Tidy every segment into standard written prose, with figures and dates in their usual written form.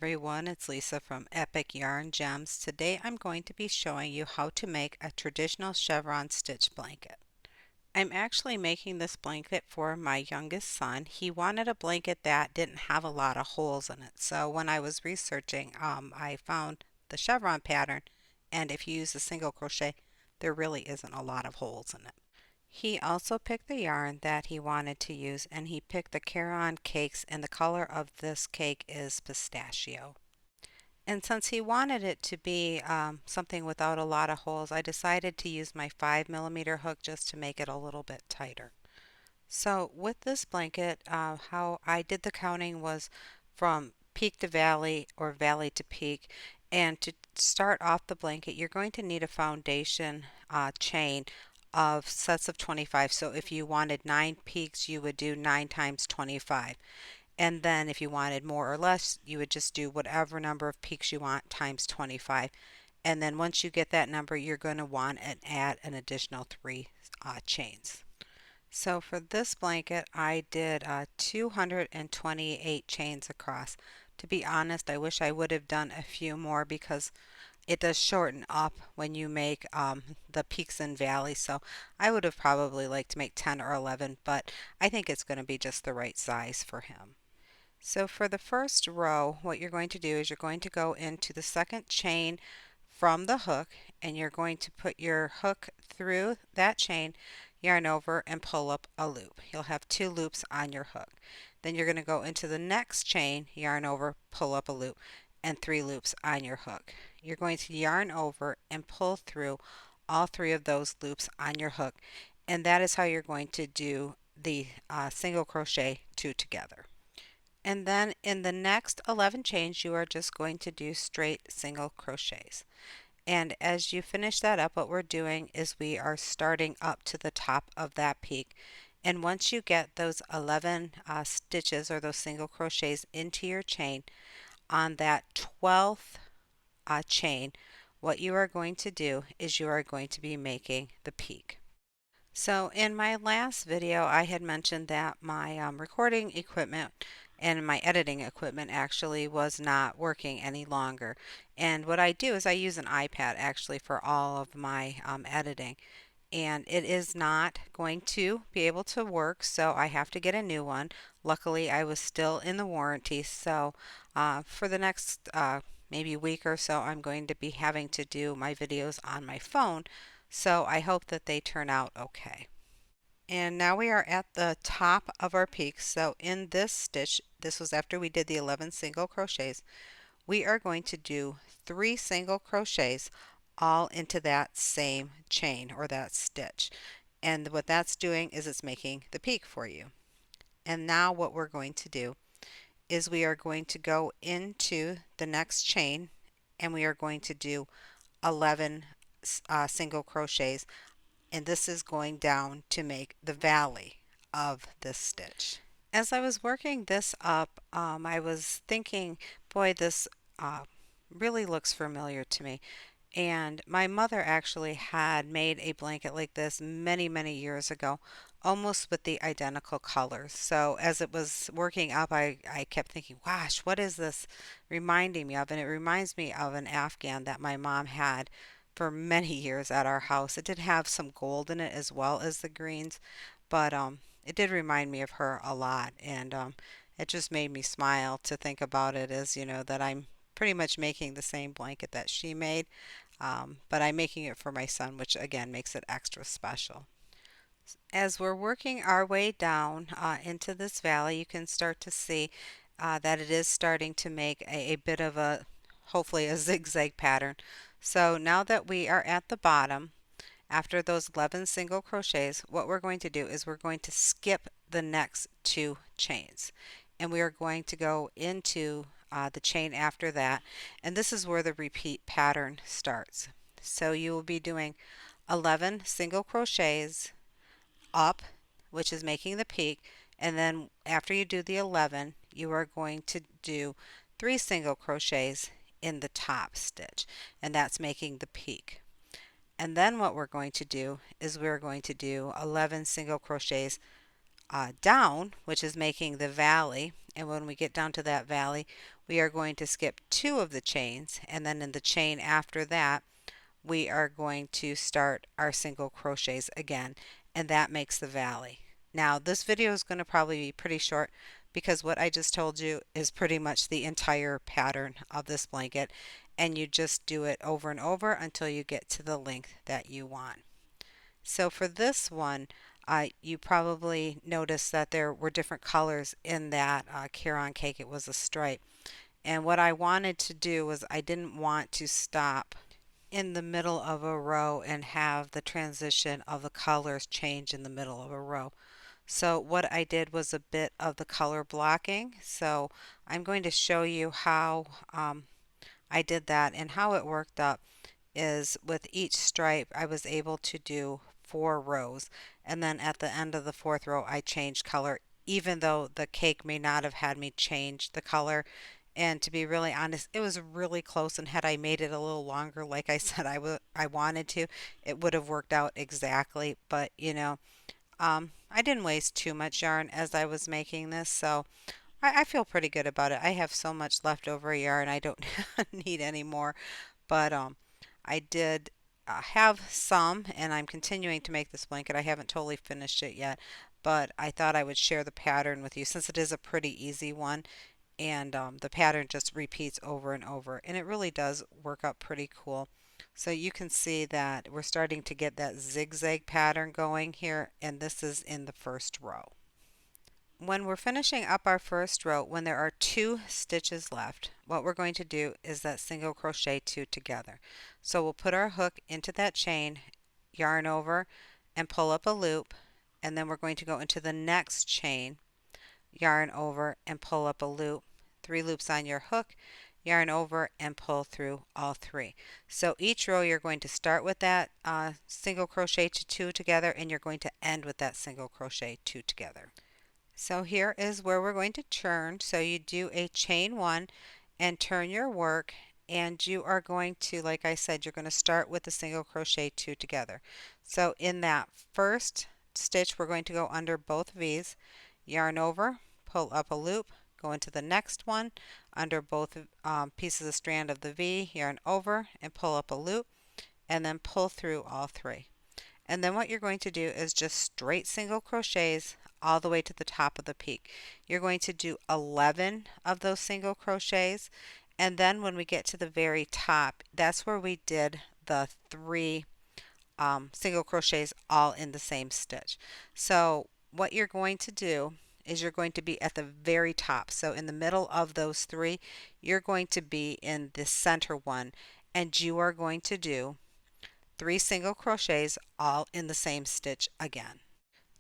everyone, it's Lisa from Epic Yarn Gems. Today I'm going to be showing you how to make a traditional chevron stitch blanket. I'm actually making this blanket for my youngest son. He wanted a blanket that didn't have a lot of holes in it. So when I was researching, I found the chevron pattern, and if you use a single crochet, there really isn't a lot of holes in it. He also picked the yarn that he wanted to use, and he picked the Caron cakes, and the color of this cake is pistachio. And since he wanted it to be something without a lot of holes, I decided to use my 5mm hook just to make it a little bit tighter. So with this blanket, how I did the counting was from peak to valley or valley to peak. And to start off the blanket, you're going to need a foundation chain of sets of 25. So if you wanted 9 peaks, you would do 9 times 25. And then if you wanted more or less, you would just do whatever number of peaks you want times 25. And then once you get that number, you're going to want to add an additional 3 chains. So for this blanket, I did 228 chains across. To be honest, I wish I would have done a few more because it does shorten up when you make the peaks and valleys. So I would have probably liked to make 10 or 11, but I think it's going to be just the right size for him. So for the first row, what you're going to do is you're going to go into the second chain from the hook, and you're going to put your hook through that chain, yarn over, and pull up a loop. You'll have 2 loops on your hook. Then you're going to go into the next chain, yarn over, pull up a loop, and 3 loops on your hook. You're going to yarn over and pull through all 3 of those loops on your hook, and that is how you're going to do the single crochet 2 together. And then in the next 11 chains, you are just going to do straight single crochets. And as you finish that up, what we're doing is we are starting up to the top of that peak. And once you get those 11 stitches or those single crochets into your chain, on that 12th chain, what you are going to do is you are going to be making the peak. So in my last video, I had mentioned that my recording equipment and my editing equipment actually was not working any longer. And what I do is I use an iPad actually for all of my editing. And it is not going to be able to work, so I have to get a new one. Luckily, I was still in the warranty, so for the next maybe week or so, I'm going to be having to do my videos on my phone. So I hope that they turn out okay. And now we are at the top of our peak. So in this stitch, this was after we did the 11 single crochets, we are going to do 3 single crochets all into that same chain or that stitch. And what that's doing is it's making the peak for you. And now what we're going to do is we are going to go into the next chain, and we are going to do 11 single crochets, and this is going down to make the valley of this stitch. As I was working this up, I was thinking, boy, this uh, really looks familiar to me. And my mother actually had made a blanket like this many, many years ago, almost with the identical colors. So as it was working up, I kept thinking, gosh, what is this reminding me of? And it reminds me of an Afghan that my mom had for many years at our house. It did have some gold in it as well as the greens, but it did remind me of her a lot. And it just made me smile to think about it as, that I'm pretty much making the same blanket that she made, but I'm making it for my son, which again makes it extra special. As we're working our way down into this valley, you can start to see that it is starting to make a bit of a, hopefully a zigzag pattern. So now that we are at the bottom, after those 11 single crochets, what we're going to do is we're going to skip the next 2 chains, and we are going to go into the chain after that, and this is where the repeat pattern starts. So you will be doing 11 single crochets up, which is making the peak, and then after you do the 11, you are going to do 3 single crochets in the top stitch, and that's making the peak. And then what we're going to do is we're going to do 11 single crochets down, which is making the valley. And when we get down to that valley, we are going to skip two of the chains. And then in the chain after that, we are going to start our single crochets again. And that makes the valley. Now, this video is going to probably be pretty short because what I just told you is pretty much the entire pattern of this blanket. And you just do it over and over until you get to the length that you want. So for this one, you probably noticed that there were different colors in that caron cake. It was a stripe. And what I wanted to do was I didn't want to stop in the middle of a row and have the transition of the colors change in the middle of a row. So what I did was a bit of the color blocking. So I'm going to show you how I did that and how it worked up is with each stripe I was able to do 4 rows, and then at the end of the 4th row I changed color even though the cake may not have had me change the color. And to be really honest, it was really close, and had I made it a little longer like I said I wanted to, it would have worked out exactly. But I didn't waste too much yarn as I was making this, so I feel pretty good about it. I have so much leftover yarn I don't need any more. But I did have some, and I'm continuing to make this blanket. I haven't totally finished it yet, but I thought I would share the pattern with you since it is a pretty easy one, and the pattern just repeats over and over, and it really does work out pretty cool. So you can see that we're starting to get that zigzag pattern going here, and this is in the first row. When we're finishing up our first row, when there are 2 stitches left, what we're going to do is that single crochet 2 together. So we'll put our hook into that chain, yarn over, and pull up a loop, and then we're going to go into the next chain, yarn over, and pull up a loop, 3 loops on your hook, yarn over, and pull through all 3. So each row you're going to start with that single crochet 2 together, and you're going to end with that single crochet 2 together. So here is where we're going to turn. So you do a chain 1 and turn your work, and you are going to, like I said, you're going to start with the single crochet 2 together. So in that first stitch we're going to go under both V's, yarn over, pull up a loop, go into the next one under both pieces of strand of the V, yarn over and pull up a loop, and then pull through all 3. And then what you're going to do is just straight single crochets all the way to the top of the peak. You're going to do 11 of those single crochets, and then when we get to the very top, that's where we did the 3 single crochets all in the same stitch. So what you're going to do is you're going to be at the very top. So in the middle of those 3, you're going to be in the center one, and you are going to do 3 single crochets all in the same stitch again.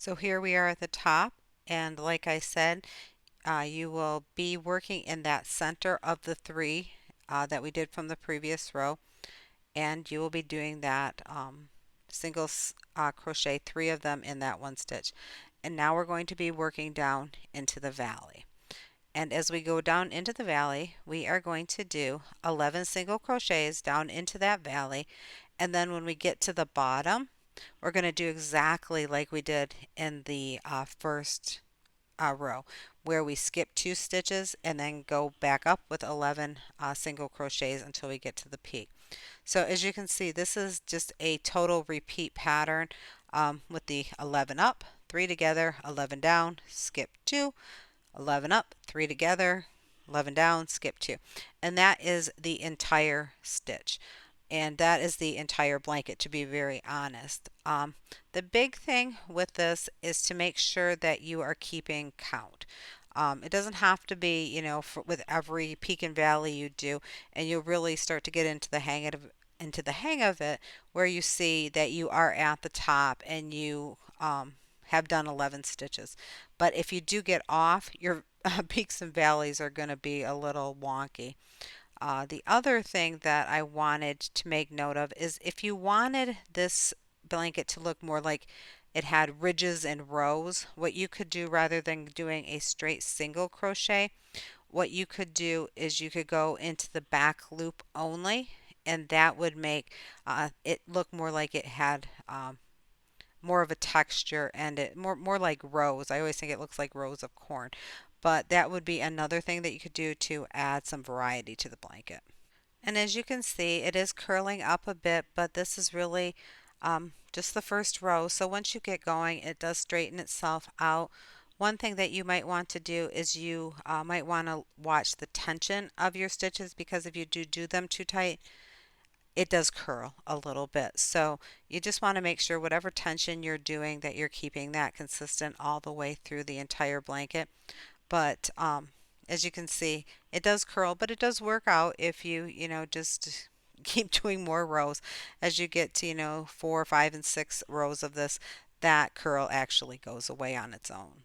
So here we are at the top, and like I said, you will be working in that center of the 3 that we did from the previous row, and you will be doing that single crochet 3 of them in that one stitch. And now we're going to be working down into the valley. And as we go down into the valley, we are going to do 11 single crochets down into that valley. And then when we get to the bottom, we're going to do exactly like we did in the first row, where we skip 2 stitches and then go back up with 11 single crochets until we get to the peak. So as you can see, this is just a total repeat pattern with the 11 up, 3 together, 11 down, skip 2, 11 up, 3 together, 11 down, skip 2. And that is the entire stitch. And that is the entire blanket, to be very honest. The big thing with this is to make sure that you are keeping count. It doesn't have to be, with every peak and valley you do, and you'll really start to get into the hang of it, where you see that you are at the top and you have done 11 stitches. But if you do get off, your peaks and valleys are going to be a little wonky. The other thing that I wanted to make note of is if you wanted this blanket to look more like it had ridges and rows, what you could do rather than doing a straight single crochet, what you could do is you could go into the back loop only, and that would make it look more like it had more of a texture and it more like rows. I always think it looks like rows of corn. But that would be another thing that you could do to add some variety to the blanket. And as you can see, it is curling up a bit, but this is really just the first row. So once you get going, it does straighten itself out. One thing that you might want to do is you might want to watch the tension of your stitches, because if you do them too tight, it does curl a little bit. So you just want to make sure whatever tension you're doing that you're keeping that consistent all the way through the entire blanket. But as you can see, it does curl, but it does work out if you just keep doing more rows. As you get to, 4, 5, and 6 rows of this, that curl actually goes away on its own.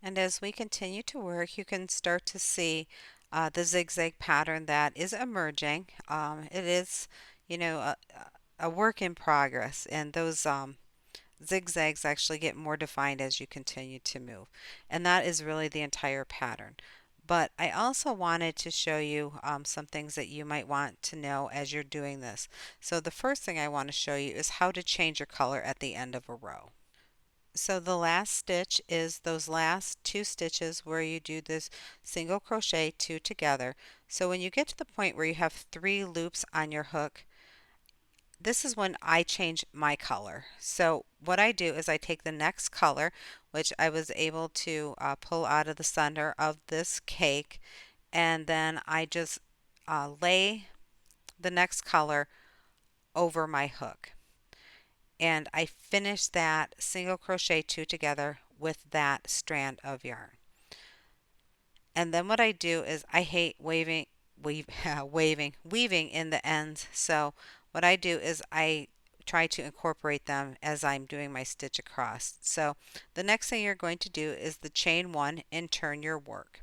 And as we continue to work, you can start to see the zigzag pattern that is emerging. It is, a work in progress, and those zigzags actually get more defined as you continue to move. And that is really the entire pattern. But I also wanted to show you some things that you might want to know as you're doing this. So the first thing I want to show you is how to change your color at the end of a row. So the last stitch is those last two stitches where you do this single crochet two together. So when you get to the point where you have 3 loops on your hook, this is when I change my color. So what I do is I take the next color, which I was able to pull out of the center of this cake, and then I just lay the next color over my hook. And I finish that single crochet two together with that strand of yarn. And then what I do is I hate weaving in the ends. So what I do is I try to incorporate them as I'm doing my stitch across. So the next thing you're going to do is the chain one and turn your work.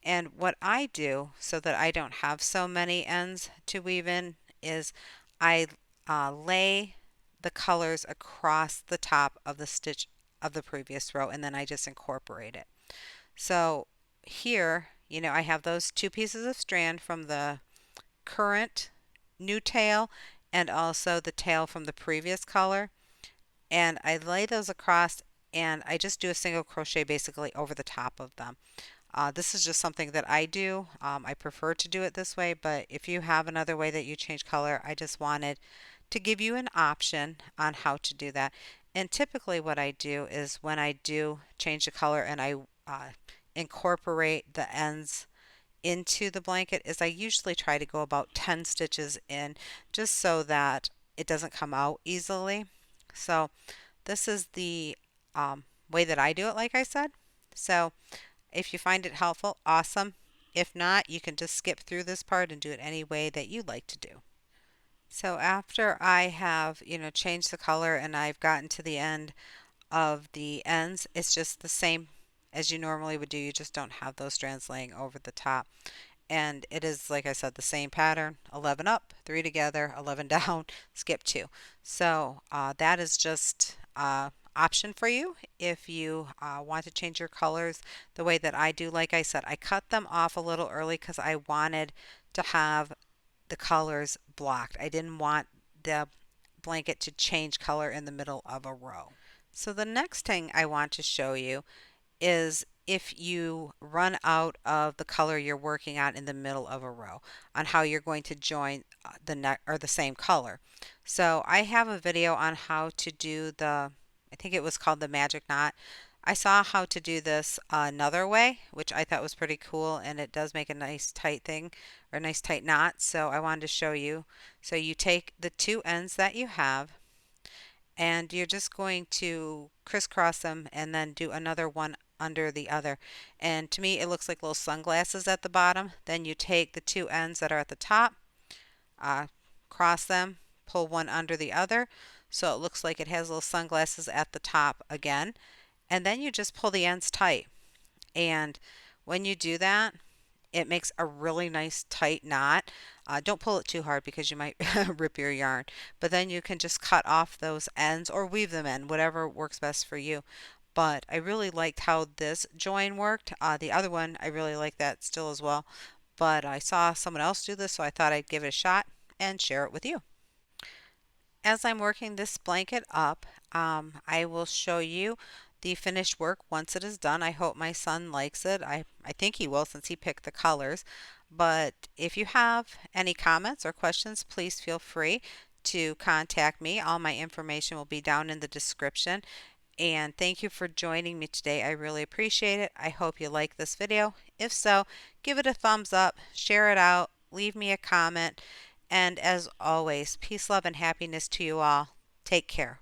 And what I do so that I don't have so many ends to weave in is I lay the colors across the top of the stitch of the previous row, and then I just incorporate it. So here, I have those two pieces of strand from the current new tail and also the tail from the previous color, and I lay those across and I just do a single crochet basically over the top of them. This is just something that I do. I prefer to do it this way, but if you have another way that you change color, I just wanted to give you an option on how to do that. And typically what I do is when I do change the color and I incorporate the ends into the blanket is I usually try to go about 10 stitches in, just so that it doesn't come out easily. So this is the way that I do it, like I said. So if you find it helpful, awesome. If not, you can just skip through this part and do it any way that you like to do. So after I have, changed the color and I've gotten to the end of the ends, it's just the same as you normally would do. You just don't have those strands laying over the top. And it is, like I said, the same pattern: 11 up, 3 together, 11 down, skip 2. So that is just option for you if you want to change your colors the way that I do. Like I said, I cut them off a little early because I wanted to have the colors blocked. I didn't want the blanket to change color in the middle of a row. So the next thing I want to show you is if you run out of the color you're working on in the middle of a row, on how you're going to join the same color. So I have a video on how to do I think it was called the magic knot. I saw how to do this another way, which I thought was pretty cool, and it does make a nice tight thing, or a nice tight knot. So I wanted to show you. So you take the two ends that you have, and you're just going to crisscross them and then do another one under the other. And to me, it looks like little sunglasses at the bottom. Then you take the two ends that are at the top, uh, cross them, pull one under the other, so it looks like it has little sunglasses at the top again. And then you just pull the ends tight. And when you do that, it makes a really nice tight knot. Don't pull it too hard because you might rip your yarn. But then you can just cut off those ends or weave them in, whatever works best for you. But I really liked how this join worked. The other one, I really like that still as well. But I saw someone else do this, so I thought I'd give it a shot and share it with you. as I'm working this blanket up, I will show you the finished work once it is done. I hope my son likes it. I think he will since he picked the colors. But if you have any comments or questions, please feel free to contact me. All my information will be down in the description. And thank you for joining me today. I really appreciate it. I hope you like this video. If so, give it a thumbs up, share it out, leave me a comment. And as always, peace, love, and happiness to you all. Take care.